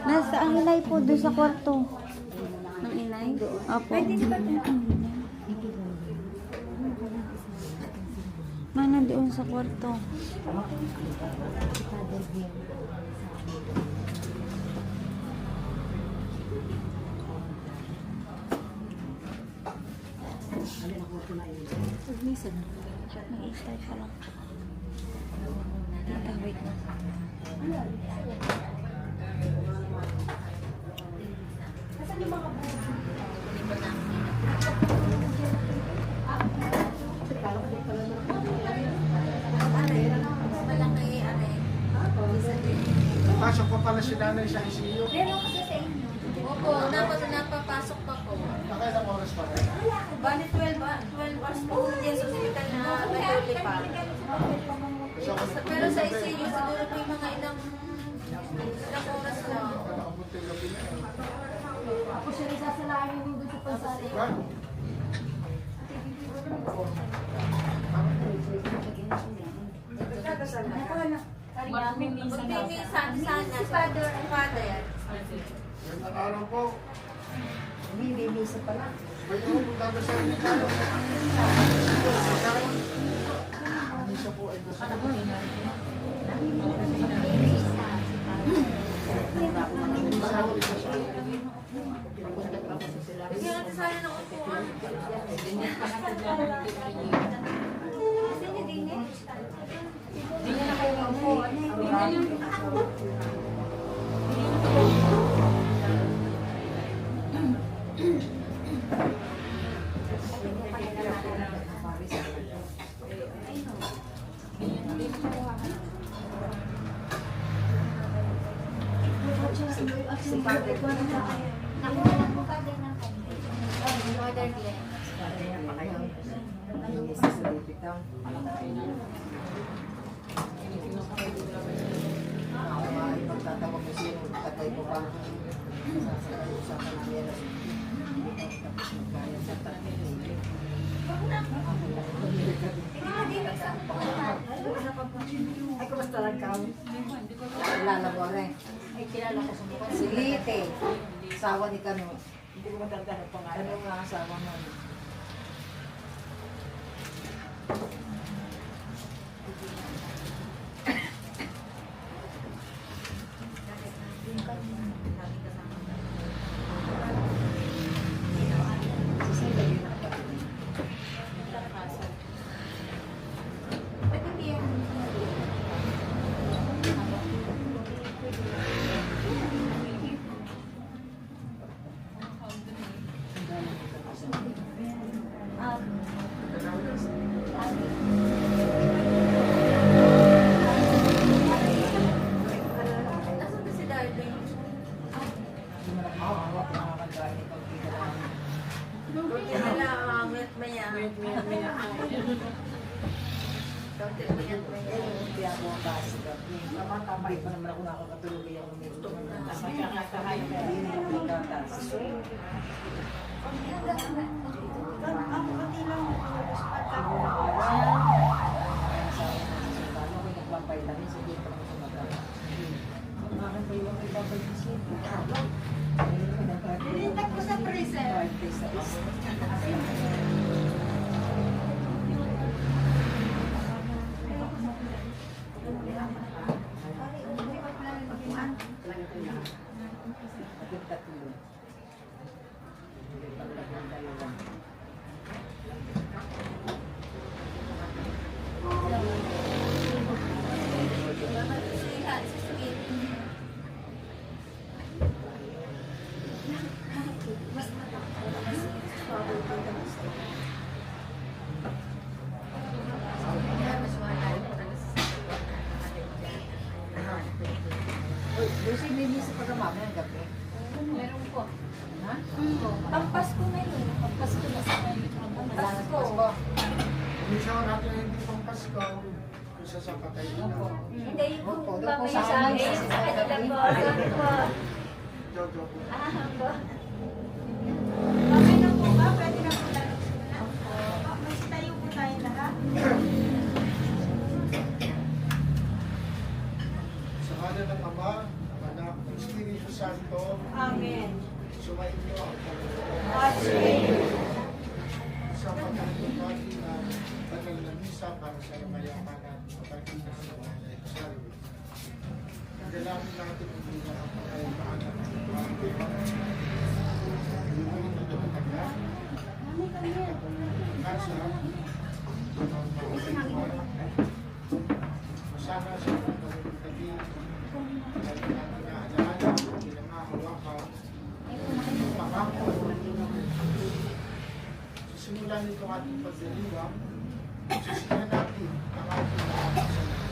Nasa ang inay po doon sa kwarto. Ang inay? Opo. Mana doon sa kwarto. Minsan, mag-i-start pa lang. Tita, wait na. Pasok pa pala si nanay sa ICU. Opo, napapasok pa po. Nakailang oras pa rin. Bali 12 hours po dyan sa hospital na nalilipat. Pero sa ICU, siguro po yung mga ilang oras lang. Nakabuti gabi na. Ako siya rin sasalahin yung doon sa pansari. Ba? Magpipinsan sana sa father. Gandang araw po. Bibibisa pala. May pupunta ba sa inyo tayo? Hindi siya po ay gusto. Bigyan natin sana ng upuan. Pagtatawag mo siya, tatay ko pa. Usapan namin yan. Ay, kumusta lang ka? Kilala mo rin. Ay, kilala ko sa mukha. Si Lite. Asawa ni Kano. Hindi ko matanda ng pangalan. Ano nga asawa mo? Nasaan ba si Darling? Kunti na lang, maya. Kunti na yan, maya. Hindi ako ang basta. Tama-tama. Hindi pa naman ako nakakatulog. Hindi ako medyo. Hindi ka taas. Nilintak ko sa freezer. Lucy, may misa pa ka mamaya ang gabi. Meron po. Ha? Pampasko na yun. Pampasko na sa Pampasko. Hindi siya natin hindi pang Pasko. Isa sa patay na. Hindi yung Opo, doon po mamaya sa sa amin. akin. Sa kanila po. Sorry po. Jojo po. Po. Okay na po ba? Pwede na po lalo. Mas tayo po tayo lahat. Sa kanan ng Ama, ng Anak, ng Espiritu Santo, Amen. sumainyo ang Panginoon. At sa iyo. Sa pagkakabati na banal na misa para sa kapayapaan at pagkakita sa mga Rosario. Dalangin natin ang bilang ang pagkayapaan at pagkakabati. Lumayin na dapat kasa masana sa pagkakabati tabi lagi natin na alaala pinangahawakan pangako simulan nito ating pagdaliwang sisiyan natin ang ating mga kasalanan.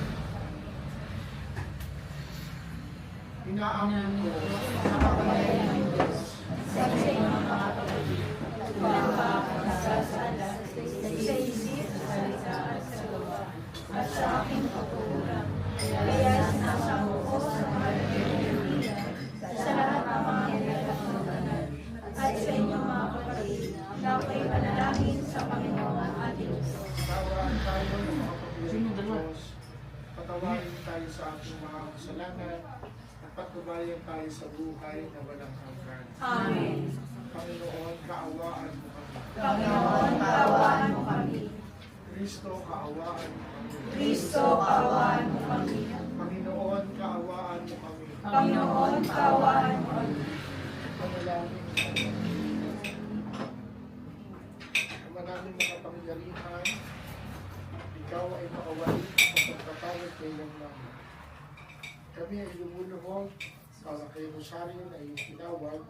Inaamin ko na kapatid ng Diyos Sa iyo mga kapatid, walang makakasasala sa isip, salita at sa gawa, at sa aking pagkukulang. Kaya sinasamo ko sa mahal ng Pilipinas, sa lahat ng mga nilalaman, at sa inyong mga kapatid, na ako'y panalangin sa Panginoon ating Diyos. Tawaan tayo ng mga pagkulang ng Diyos. Patawarin tayo sa ating mga kasalanan at patubayan tayo sa buhay na walang hanggan. Amen. Panginoon, kaawaan mo kami. Panginoon, kaawaan mo kami. Kristo, kaawaan mo kami. Kristo, kaawaan mo kami. Panginoon, kaawaan mo kami. Panginoon, kaawaan mo kami. Panalangin Ama namin makapangyarihan, ikaw ay makawali sa pagpapalad kailan namin. Kami ay lumuluhog para kay Rosario na iyong tinawag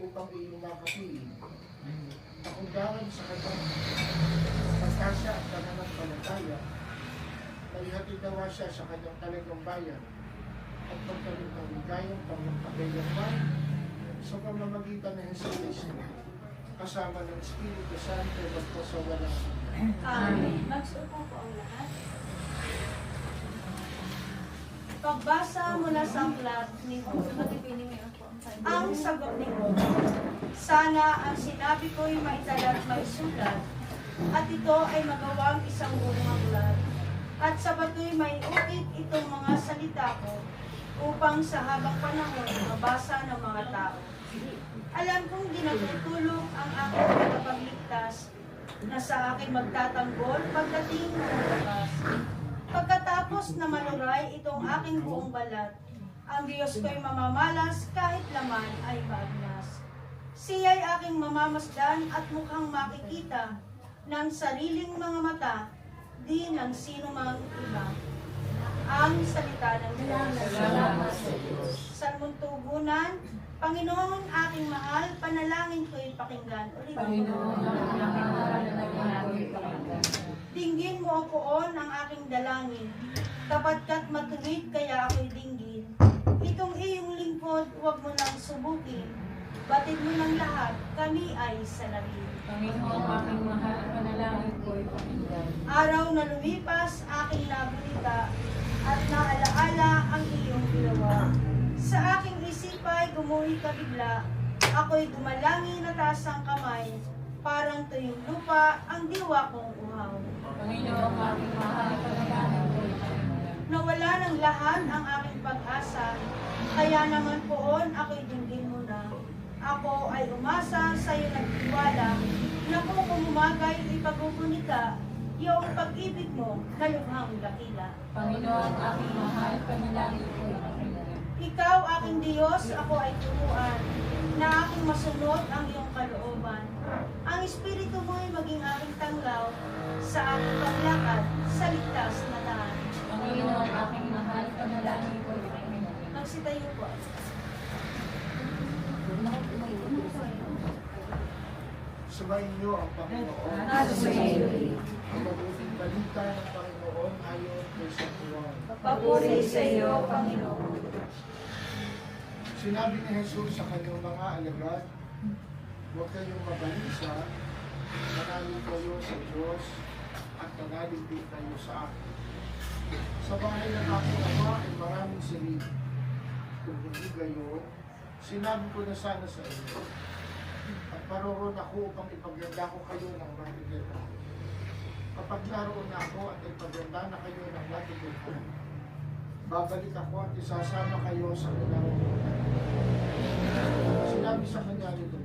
upang iyong makapiling. Nakundangan sa kanyang pagkasya at pananampalataya na ihatid nawa siya sa kanyang talagang bayan at pagkalit ng ligayang pagpapakailanman sa pamamagitan ng Jesus Cristo kasama ng Espiritu Santo magpasawalang hanggan. Amen. Magsupo po ang lahat. Pagbasa mula sa aklat ni Job. Ang sagot ni Job, sana ang sinabi ko'y maitalat may sulat, at ito ay magawang isang buong aklat. At sa bato'y may ukit itong mga salita ko, upang sa habang panahon mabasa ng mga tao. Alam kong di nagtutulog ang aking tagapagligtas na sa akin magtatanggol pagdating ng oras. Pagkatapos na maluray itong aking buong balat, ang Diyos ko'y mamamalas kahit laman ay maagnas. Siya'y aking mamamasdan at mukhang makikita ng sariling mga mata, di ng sino mang iba. Ang salita ng Diyos. Salmong tugunan, Panginoon aking mahal, panalangin ko'y pakinggan. Ulit. Panginoon, ang aking mahal na panalangin pakinggan. Dinggin mo poon ang aking dalangin, tapat ka't matuwid kaya ako'y dinggin. Itong iyong lingkod, huwag mo nang subukin, batid mo ng lahat, kami ay salamin. Panginoon, aking mahal na panalangin ko'y pakinggan. Araw na lumipas, aking nabulita, at naalaala ang iyong ginawa. Sa aking isipay, gumuhi ka bigla, ako'y gumalangin na taas ang kamay, parang tuyong lupa ang diwa kong uhaw. Panginoon, aking mahal na panalangin ko'y pakinggan. Nawala ng lahat ang aking pag-asa, kaya naman poon ako'y dinggin mo na. Ako ay umasa sa iyo nagtiwala, na kung umagay ipagkukunin ka, iyong pag-ibig mo na lubhang dakila. Panginoon, aking mahal, panalangin ko'y pakinggan. Ikaw aking Diyos, ako ay turuan, na aking masunod ang iyong kalooban. Ang Espiritu mo ay maging aking tanglaw sa aking paglakad sa ligtas na daan. Panginoon, aking mahal, panalangin ko'y pakinggan. Magsitayo po. Sumayin niyo ang Panginoon. At sumayo. Ang mabuting balita ng Panginoon ayon kay San Juan. Papuri sa iyo, Panginoon. Sinabi ni Jesus sa kanyang mga alagad, huwag kayong mabalisa, manalig kayo sa Diyos at manalig din kayo sa akin. Sa bahay ng aking ama ay maraming silid. Kung hindi gayon, sinabi ko na sana sa inyo, at paroon ako upang ipaganda ko kayo ng matigitan. Kapag naroon na ako at ipaganda na kayo ng matigitan, babalik ako at isasama kayo sa unang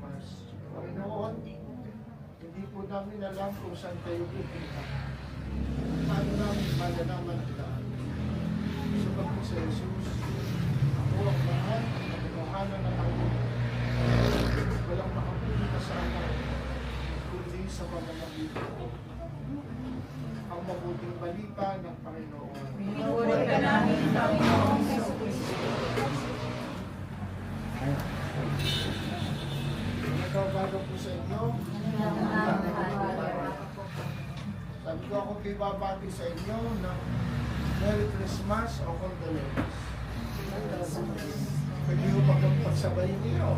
Mars. Panginoon, hindi po namin alam kung saan kayo pupunta. Paano namin malalaman ang daan? Sa pagkakas sa Jesus, ako ang mahal, ang katotohanan ng ako. Walang makapunta sa anak, kundi sa pamamagitan ko. Ang mabuting balita ng Panginoon. Pinuri ka namin, Panginoong Jesucristo. Nagbabago po sa inyo. Sabi ko ako bibabati sa inyo ng Merry Christmas o Condolence. Pwede ko magpagsabay niyo.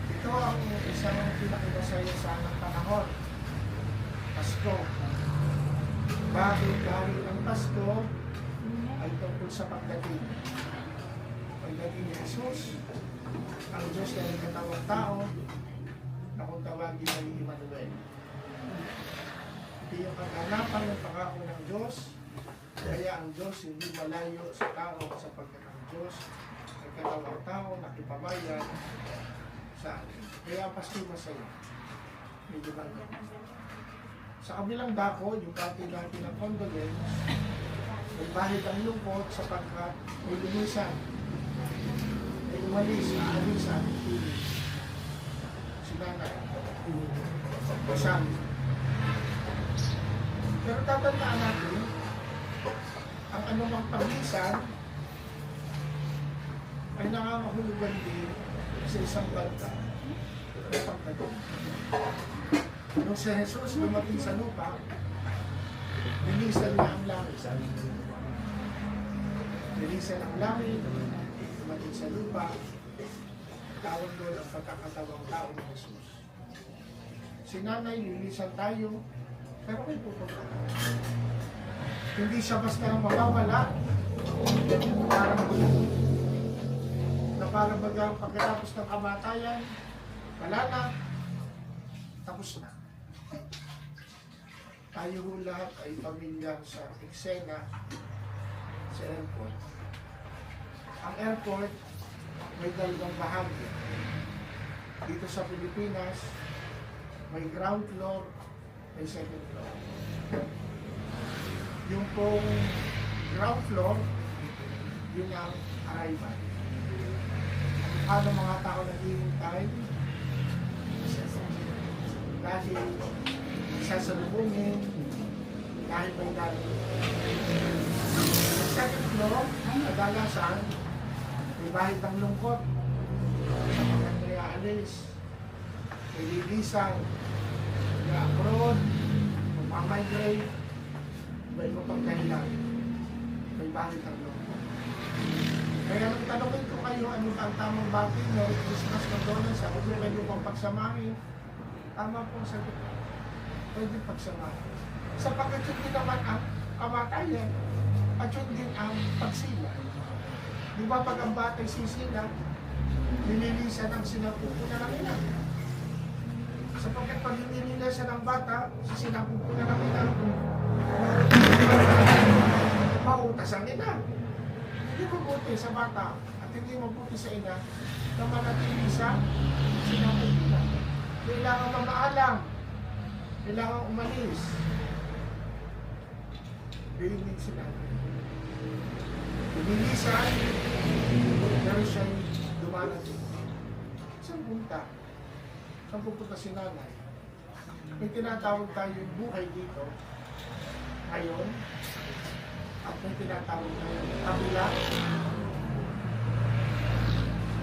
Ito ang isang pinakamasaya sa anong panahon. Pasko. Bakit dahil ang Pasko ay tungkol sa pagdating. Pagdating ni Jesus, ang Diyos na nagkatawang tao, na kung tawagin ay Emmanuel. Ito yung kaganapan ng pangako ng Diyos, kaya ang Diyos hindi malayo sa tao sapagkat ang Diyos nagkatawang tao, nakipabayan sa atin. Kaya ang Pasko masaya. Medyo bago. Sa kabilang dako, yung pati natin ng condolence, may bahid ang lungkot sapagkat may lumisan, may umalis, aalisan, si nanay, kasama. Pero tatandaan natin, ang anumang paglisan ay nangangahulugan din sa isang banta ng pagdating. Nung si Jesus dumating sa lupa, nilisan niya ang langit. Nilisan ang langit, dumating sa lupa, tawag doon ang pagkakatawang tao ni Jesus. Si nanay, lilisan tayo, pero may pupunta. Hindi siya basta mawawala, na parang bagang pagkatapos ng kamatayan, wala na, tapos na. Tayo ho lahat ay pamilyar sa eksena sa airport. Ang airport may dalawang bahagi. Dito sa Pilipinas, may ground floor, may second floor. Yung pong ground floor, yun ang arrival. Ano mga tao naghihintay dahil sasalubungin, dahil may dahil. Ang second floor, kadalasan, may bahid ng lungkot, may aalis, may lilisan, may abroad, magmamigrate, may iba pang dahilan, may bahid ng lungkot. Kaya nung tanongin ko kayo, ano ba ang tamang bakit nyo, Christmas condolence, ako nyo kayo pang pagsamahin, tama po ang sagot. Pwede pagsamahin. Sapagkat yun din naman ang kamatayan at yun din ang pagsila. Di ba pag ang bata'y sisila, nililisan ang sinapupunan ng ina. Sapagkat pag nililisan ng bata, sa sinapupunan ng ina, mautas ang ina. Hindi mabuti sa bata at hindi mabuti sa ina na manatili sa sinapupunan. Kailangan mamaalam. Kailangan umalis. Bailing sila. Lumilisan, pero siya'y dumarating. Saan punta? Saan pupunta si nanay? May tinatawag tayong buhay dito. Ngayon. At may tinatawag tayong kabila.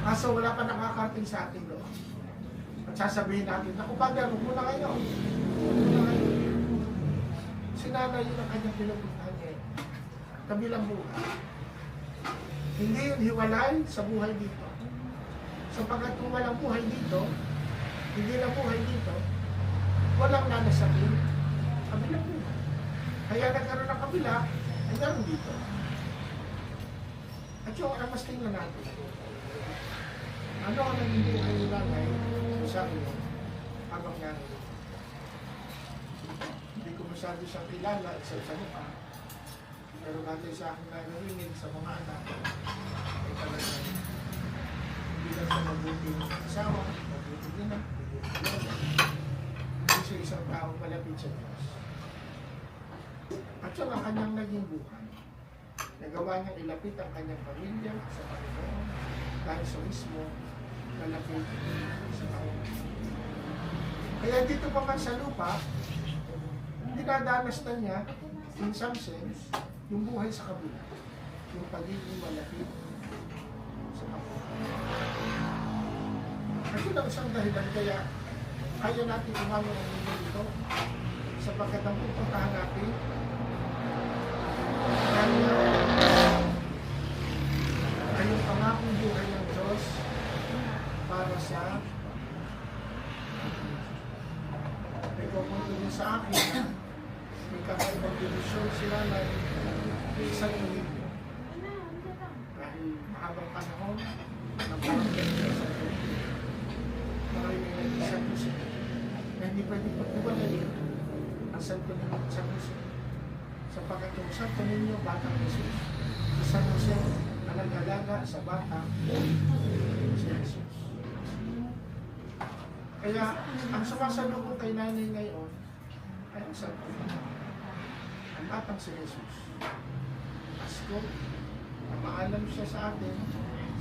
Kaso wala pa nakakarating sa atin doon. At sasabihin natin, naku bagay, huwag muna ngayon. Si nanay yun ang kanyang pinupuntahan niya. Kabilang buhay. Hindi yun hiwalay sa buhay dito. Sapagkat kung walang buhay dito, hindi na buhay dito, walang nanasabing kabilang buhay. Kaya nagkaroon ng kabila, ay naroon dito. At yung mas tingnan natin. Ano ang naging buhay ni nanay? Sabi mo, habang nanay. Hindi ko masyado siyang kilala at sa mukha. Pero natin sa akin narinig sa mga anak, ay talagang taong malapit sa Diyos. At yun ang kanyang naging buhay. Nagawa niyang ilapit ang kanyang pamilya sa Panginoon dahil sa mismo malapit sa Panginoon. Kaya dito pa man sa lupa, dinadanas na niya, in some sense, yung buhay sa kabila. Yung pagiging malapit sa Panginoon. At yun ang isang dahilan kaya kaya natin umano ang mundo dito sapagkat ang pupuntahan natin ay yung pangakong buhay ng Diyos para sa may pupunto niya sa akin na may kakaibang dinisyon sila na isang milyon dahil mahabang panahon na parang ganito sa Diyos marami may nag-isang puso na hindi pwede pagdiwalayin ang santo ninyo sa puso sapagkat yung santo ninyo batang Jesus isang Jose na nag-alaga sa batang si Jesus. Kaya ang sumasalubong kay nanay ngayon ay ang santo ninyo ang batang si Jesus. Pasko na maalam siya sa atin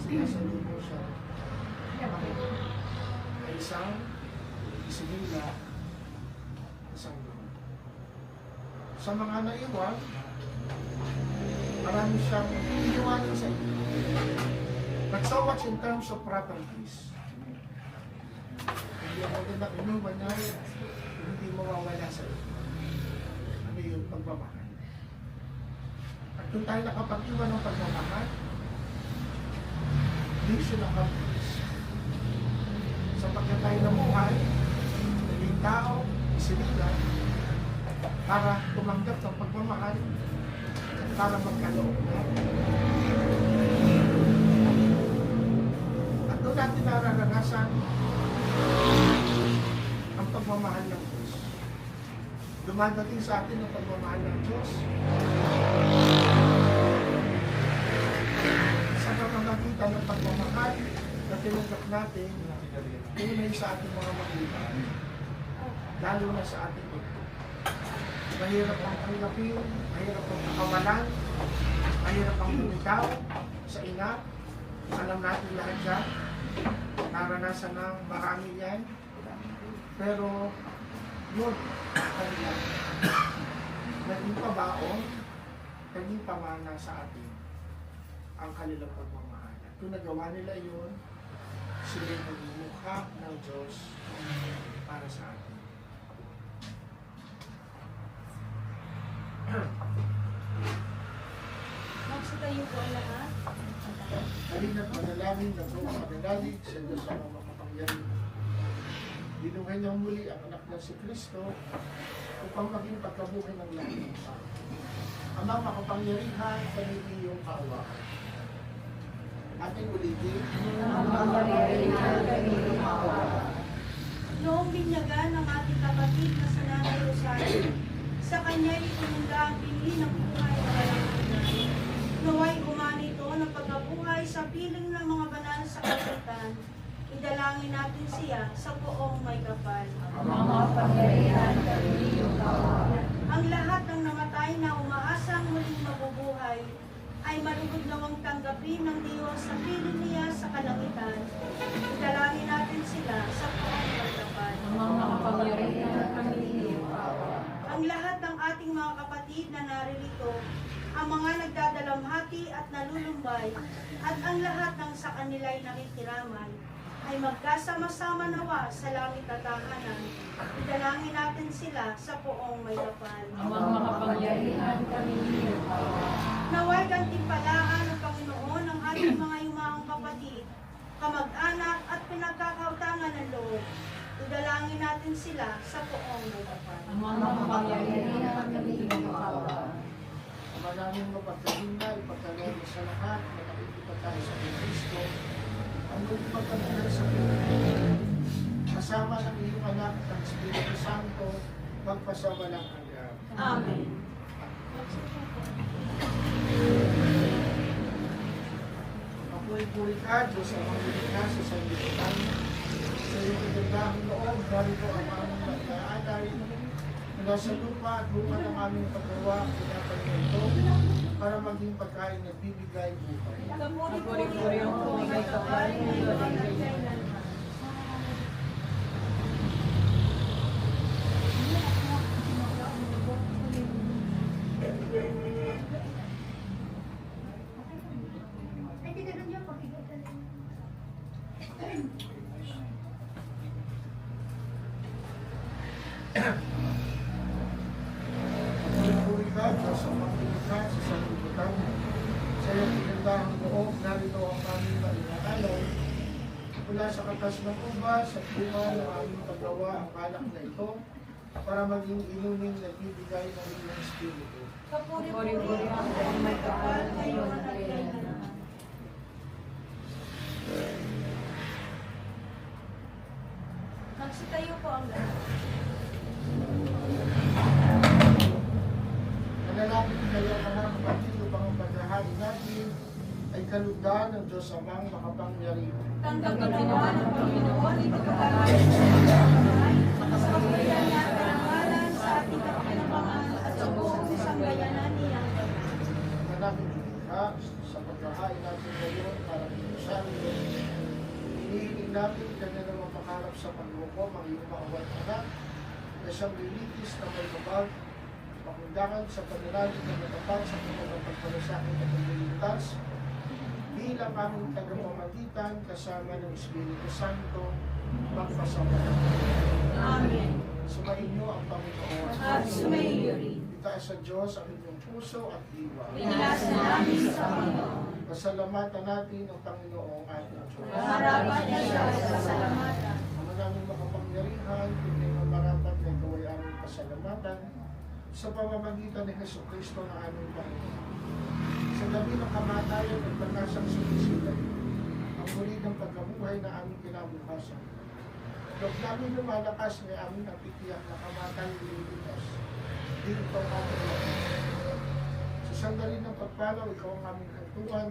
sinasalubong siya ay isang isinila isang Lord. Sa mga naiwan, marami siyang iniwanan sa inyo. But so much in terms of properties. Hindi ako din na iniwan niya, hindi mawawala sa iyo. Ano yung pagmamahal? At kung tayo nakapag-iwan ng pagmamahal, hindi siya nakapagis. Sapagkat tayo namuhay, naging tao, isinila, para tumanggap ng pagmamahal at para magkaloob na. At doon natin nararanasan ang pagmamahal ng Diyos. Dumadating sa atin ang pagmamahal ng Diyos sa pamamagitan ng pagmamahal na tinanggap natin tunay sa ating mga magulang, lalo na sa ating ito. Mahirap ang tanggapin, mahirap ang pakawalan, mahirap ang bumitaw sa ina. Alam natin lahat yan. Naranasan ng marami yan. Pero yun, kanila. Naging pabaon, naging pamana sa atin ang kanilang pagmamahal. At kung nagawa nila yun, sila'y nagmumukha ng Diyos para sa atin. Magsitayo po ang lahat. Halina't manalangin na po ang mananalig sa Diyos ang mga makapangyarihan. Dinuhay niya muli ang anak na si Kristo upang maging pagkabuhay ng lahat ng tao. Amang makapangyarihan, kanili iyong kaawaan. Ating ulitin. Noong binyagan ng ating kapatid na sa Nanay Rosario, sa kanya itinunda ang bili ng buhay na walang hanggan. Naway umani ito ng pagkabuhay sa piling ng mga banal sa kapitan. Idalangin natin siya sa poong may kapal. Ang lahat ng namatay na umaasang muling mabubuhay ay malugod nawang tanggapin ng Diyos sa piling niya sa kalangitan. Idalangin natin sila sa poong may kapal. Ang lahat ng ating mga kapatid na naririto, ang mga nagdadalamhati at nalulumbay, at ang lahat ng sa kanila'y nakikiramay, ay magkasama-sama nawa sa langit at tahanan. Idalangin natin sila sa poong may kapal. Naway gantimpalaan ng Panginoon ang ating mga yumaong kapatid, kamag-anak at pinagkakautangan ng loob. Idalangin natin sila sa poong may kapal. Maraming mapagkahinda, ipagkalaro sa lahat, nakikita tayo sa Kristo, ang magpagkahinda sa Pilipinas. Kasama ng iyong anak at Espiritu Santo, magpasama lang hanggang. Amen. Mapuhay-puhay ka, Diyos ang mga sa sanlibutan. Sa iyong kagandahang loob, narito ang aming mag-aalay mula sa lupa at bunga ng aming paggawa, pinapay na ito para maging pagkain na bibigay buhay. Kapuri-puri ang tubig at kapari ngayon at kailan. Puri ka, Diyos ang pangilihan sa sanlibutan. Sa iyong pinagdahang loob, narito ang aming malinaalay. Mula sa katas ng ubas at bunga ng aming paggawa ang alak na ito para maging inuming nagbibigay ng iyong espiritu. Kapuri-puri ang tubig may kapal ngayon at kailan. Magsitayo po ang lahat. Manalapit kayo mga kapatid upang ang paghahain natin ay kalugdan ng Diyos Amang makapangyarihan. Tanggapin nawa ng Panginoon ito pagkakaroon sa pagkakamay, sa kapayanan niya at karangalan sa ating kapinabangan at sa buong sambayanan niya. Manalapit ka sa paghahain natin ngayon para sa amin. Hinihiling natin kanya na mapakarap sa paglukom ang iyong maawat anak na siyang lilitis na may babag, makundangan sa panalalig na natapang sa pagpapagpalasakit at pagliligtas, bilang aming tagapamagitan kasama ng Espiritu Santo, magpasama. Amen. Sumainyo ang Panginoon. At sumainyo rin. Itaas sa Diyos ang inyong puso at diwa. Inilasa namin sa Panginoon. Pasalamatan natin ang Panginoong ating Diyos. Marapat niya siya sa pasalamatan. Ang aming makapangyarihan, kundi ang marapat na ikaw ay aming pasalamatan sa pamamagitan ni Jesucristo na aming Panginoon. Sa gabi ng kamatayan at pagkasang sumisilay, ang muli ng pagkabuhay na aming kinabukasan. Huwag namin lumalakas na aming napitiyak na kamatay nililigtas. Dito ang aming lakas. Sa sandali ng pagpalaw, ikaw ang aming kantuan.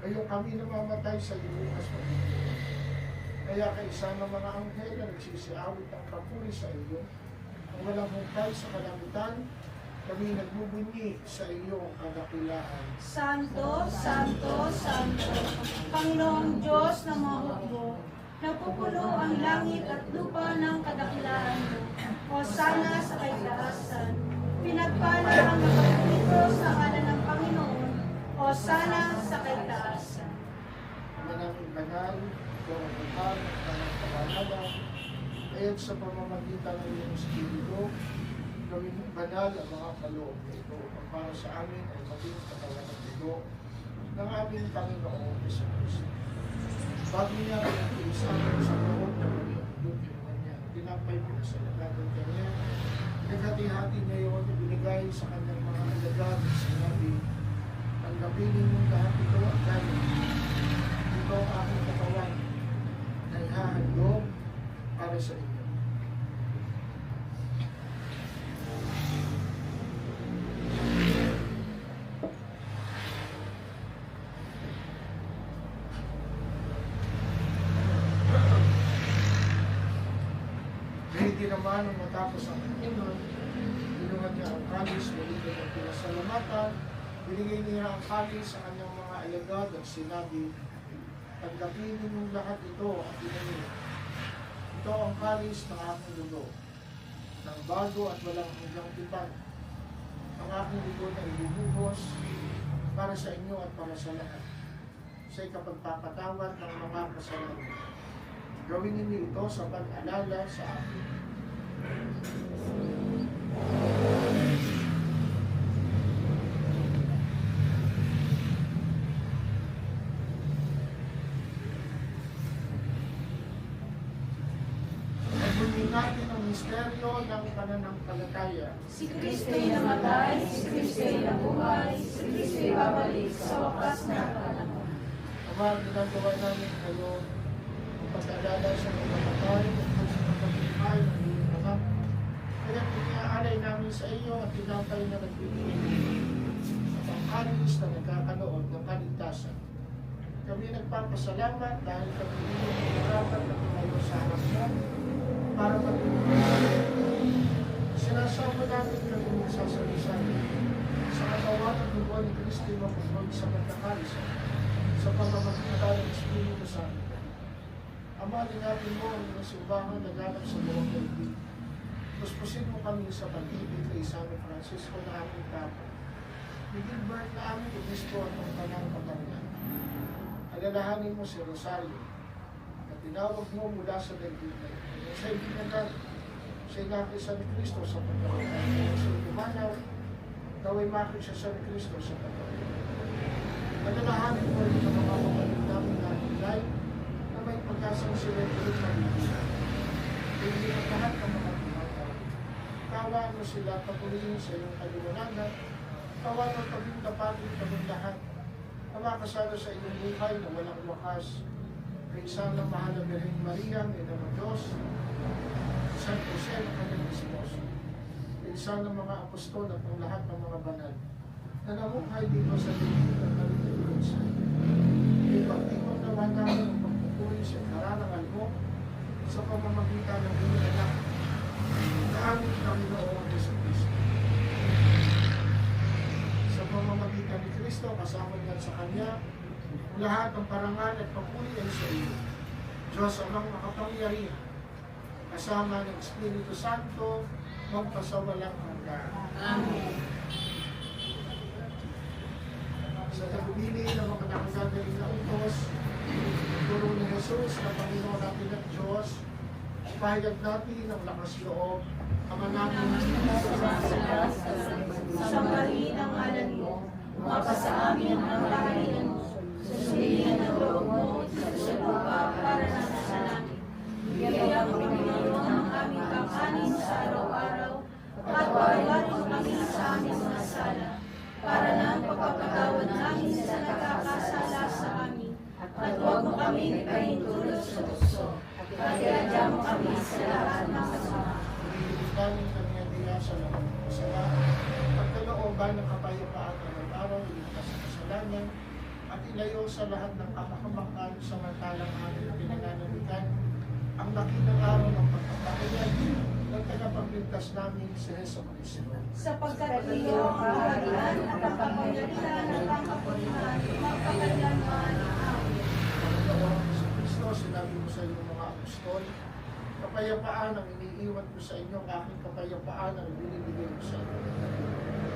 Ngayon kami namamatay sa lilukas mo. Kaya kaisa ng mga anghel na nagsisiawit ang papuri sa iyo, ang walang hukay sa kalamitan, kami nagbubunyi sa iyong kadakilaan. Santo, Santo, Santo, Panginoong Diyos ng mga hukbo, napupuno ang langit at lupa ng kadakilaan mo. Hosana sa kaitaasan. Pinagpala ang nakapulito sa ngalan ng Panginoon. Hosana sa kaitaasan. Manaming banal, korapatan, at ng kabanalan, ayon sa pamamagitan ng iyong Espiritu, gawin banal ang mga kaloob nito upang para sa amin ay maging katawan at dugo ng aming Panginoong Jesucristo. Bago niya ay nag-iisang sa loob ng kanyang duty naman niya, tinapay pinasalagatan kanya, naghati-hati niya yun, ibinigay sa kanyang mga alagad at sinabi, tanggapin ninyong lahat ito at galing. Ito ang aking katawan na ihahandog para sa inyo. Hindi naman nung matapos ang inuman, inuman niya ang kalis, nilito ng pinasalamatan, binigay niya ang kalis sa kanyang mga alagad at sinabi, tanggapin ninyong lahat ito at inumin. Ito ang kalis ng aking dugo, ng bago at walang hanggang tipan. Ang aking dugo na ibubuhos para sa inyo at para sa lahat, sa ikapagpapatawad ng mga kasalanan. Gawin ninyo ito sa pag-alala sa akin. Pagbunin natin ang misteryo ng pananampalataya. Si Kristo'y namatay, si Kristo'y nabuhay, si Kristo'y babalik sa wakas na panahon. Ama, ginagawa namin kayo ang pag-alala sa mga patay at sa pagkabuhay ng iyong anak. Kaya pinaalay namin sa iyo at tinapay na nagbibigay at ang kalis na nagkakanood ng kaligtasan. Kami nagpapasalamat dahil kami iyong narapat na tumayo sa harap mo para matulungan Sinasama natin kami magsasalisan sa katawan at dugo ni Kristo yung mapunog sa pagkakalisa sa pamamagitan ng Espiritu Santo. Ama, natin mo ang iyong simbahan na ganap sa buong daigdig. Puspusin mo kami sa pag-ibig kay San Francisco na aming Papa. Ni Gilbert na aming Obispo at ang kanang katangian. Alalahanin mo si Rosario na tinawag mo mula sa daigdig na ito. Sa ibignagan, sa inakisa ni Kristo sa pagkakalisa. Sa lumanaw, naway makisa siya ni Kristo sa pagkakalisa. Alalahanin mo rin ang mga kapatid namin na nilay na may pagkasang sila rin magiging. Hindi ang lahat ng mga tumataw. Kawaan mo sila patuloyin sa iyong kaliwanagan. Kawaan mo paging tapatin kaming lahat. Kamakasala sa iyong buhay na walang wakas. Kay isang ng mahal na Birheng Maria, Ina ng Diyos, San Jose, ang kanyang esposo. Kay isang ng mga apostol at ng lahat ng mga banal na namuhay dito sa daigdig at nalilingkod sa iyo. Ipagtiwag naman namin ang pagpupuri sa kararangal mo sa pamamagitan ng iyong anak na aming Panginoon Jesucristo. Sa pamamagitan ni Kristo, kasama niya sa Kanya, lahat ng parangal at papuri ay sa iyo. Diyos amang makapangyarihan, kasama ng Espiritu Santo, magpasawalang hanggan. Amen. Sa tagbili ng mga nakagagaling na utos, turo ni Jesus na Panginoon natin at Diyos, ipahayag natin ang lakas loob, Ama namin Sa mali ng ngalan mo, mapasa amin ang kahanan mo. Susurihan ang loob mo, sa lupa para nasa sa langit. Bigyan mo Panginoon ang aming kakanin sa araw-araw, at patawarin mo kami sa aming mga sala, para na ang pagpapatawad namin sa nagkakasala sa amin. At huwag mo kami ipahintulot sa tukso, at iadya mo kami sa lahat ng masama. namin kami ang diya sa lahat ng masama, pagkalooban ng kapayapaan ng araw, iligtas sa kasalanan, at ilayo sa lahat ng kapakabakan samantalang aming pinananalikan, ang dakilang araw ng pagpapakayan ng tagapagligtas namin si Jesu Cristo. Sapagkat iyo ang kaharian at ang kapangyarihan at ang kapulihan, magpakailanman. Amen. Panginoon Jesu Cristo, sinabi mo sa iyong mga apostol, kapayapaan ang iniiwan ko sa inyo, aking kapayapaan ang binibigay ko sa inyo.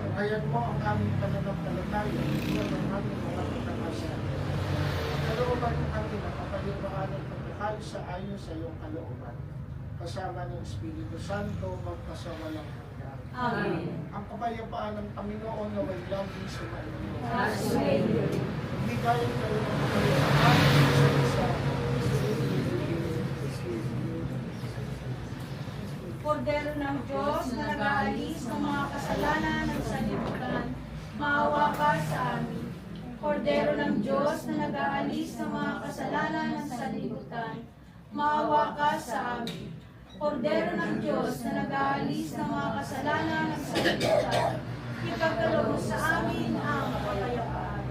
Ngayon mo ang aming pananampalataya, iwan ang aming mga pagkakasala. Kalooban mo kami na kapayapaan at pagkakalisa ayon sa iyong kalooban. Kasama ng Espiritu Santo, magpasawalang hanggan. Amen. Ang kapayapaan ng Panginoon na way laging sumainyo. Amen. Bigayan kayo ng kapayapaan sa isa. Kordero ng Diyos na nag-aalis ng mga kasalanan ng sanlibutan, maawa ka sa amin. Kordero ng Diyos na nag-aalis ng mga kasalanan ng sanlibutan, maawa ka sa amin. Kordero ng Diyos na nag-aalis ng mga kasalanan ng sanlibutan, ipagkaloob mo sa amin ang kapayapaan.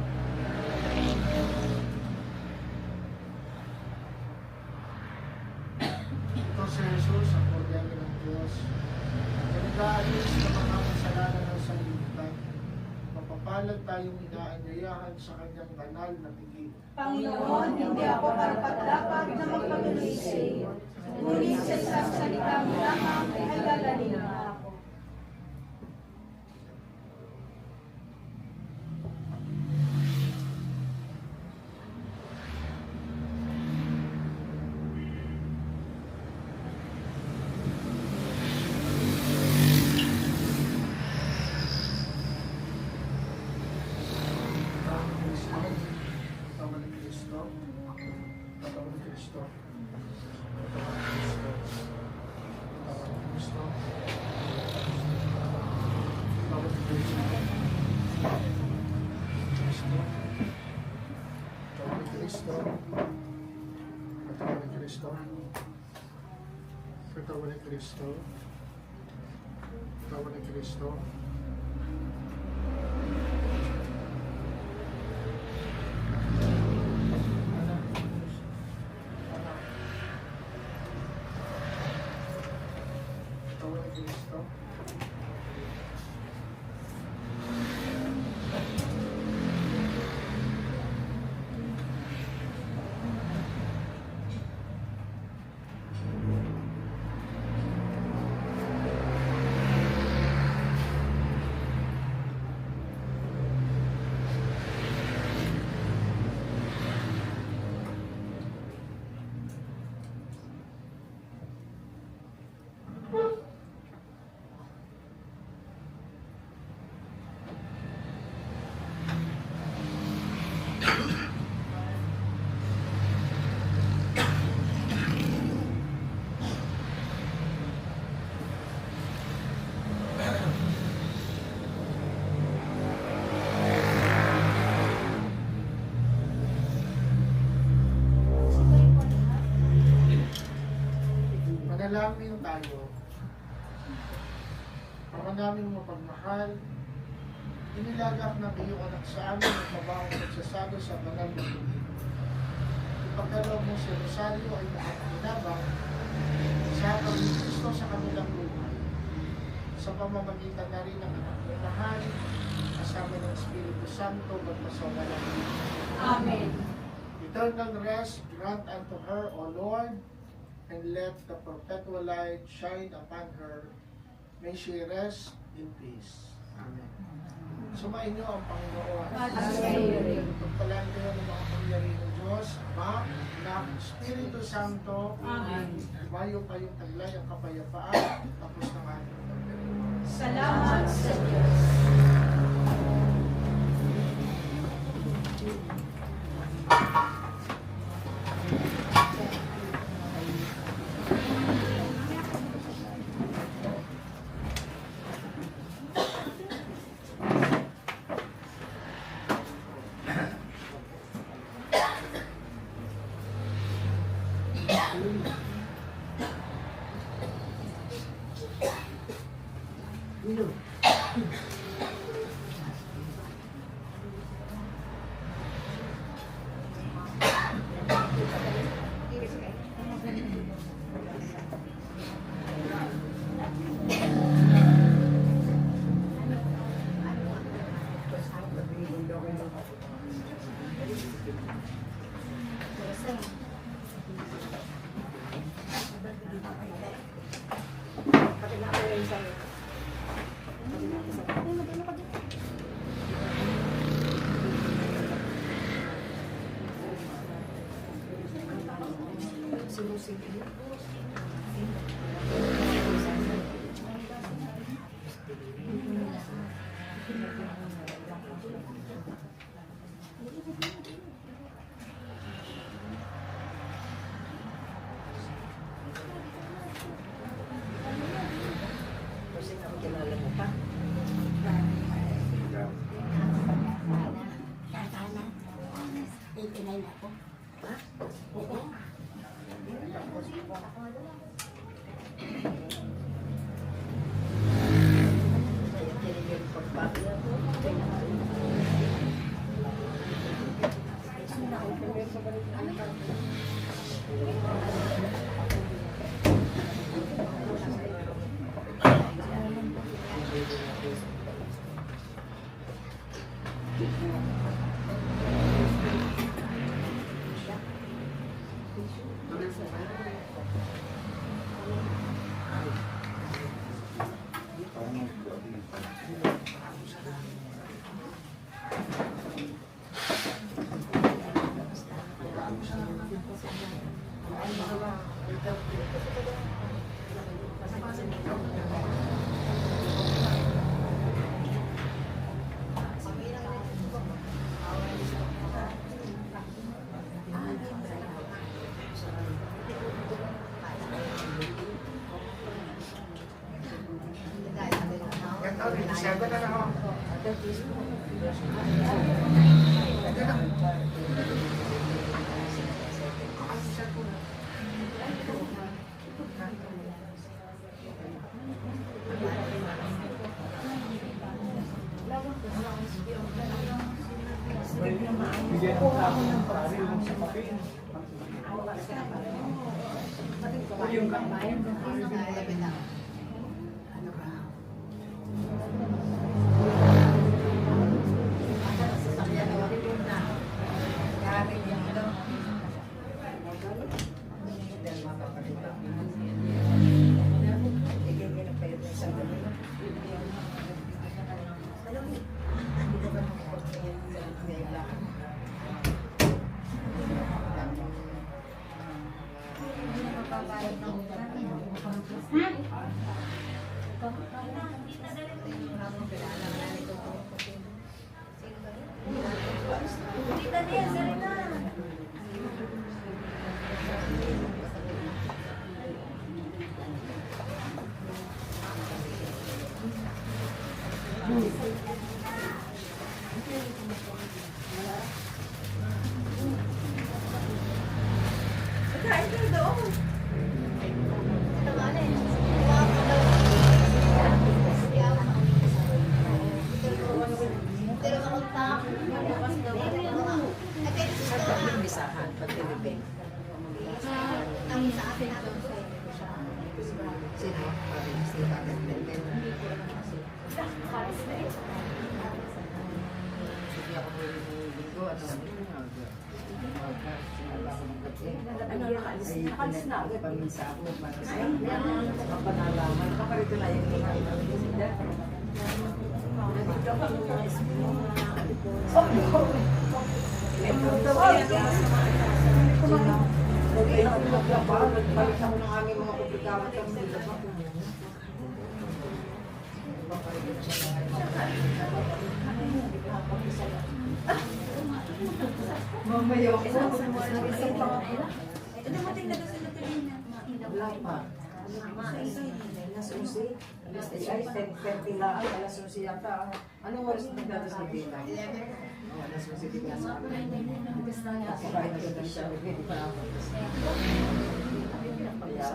Ito si Jesus, ang kordero ng Diyos, na nag-aalis ng mga kasalanan ng sanlibutan. Mapapalad tayong inaanyayahan sa kanyang banal na piging. Panginoon, hindi ako karapat-dapat na magpatuloy sa iyo. Ngunit sa isang salita mo lamang ay gagaling na ako. Katawan ni Kristo. Katawan ni Kristo. Katawan ni Kristo. Katawan ni Kristo. Katawan ni Kristo. Katawan ni Kristo. Katawan ni Kristo. Katawan ni Kristo. Katawan ni Kristo. Manalangin tayo. Ama namin mapagmahal, inilagak ng iyong anak sa amin ang mabawang nagsasalo sa banal na tubig. Ipagkaloob mo si Rosario ay nakakinabang sa Kristo sa kanilang buhay. Sa pamamagitan na rin ng anak mo mahal, kasama ng Espiritu Santo, magpasawalan. Amen. Eternal rest grant unto her, O Lord, and let the perpetual light shine upon her. May she rest in peace. Amen. Sumain niyo ang Panginoon. Pagpalaan kayo ng mga pangyarihan ng Diyos, Ama, Anak, Espiritu Santo. Amen. Mayo kayong taglay ang kapayapaan. Tapos na nga. Salamat sa Diyos. Philippines. Ang sa akin ito, Sino? Si Tatay Philippines. Sige ako po yung linggo at ano nakaalis na ako, pamisa ako, mapanalaman, kaparito na yung mga balik ako ng aming mga publikawan sa mga mamaya ako. Dumating na doon sa Latrina. Wala pa. Alas 11. Ay, 10:30 lang. Alas 11 yata. Anong oras nagdado sa Pilipinas? Oh, alas 11 din nga sa akin. Kasi kahit nagdadang siya, hindi pa ako. Kaya,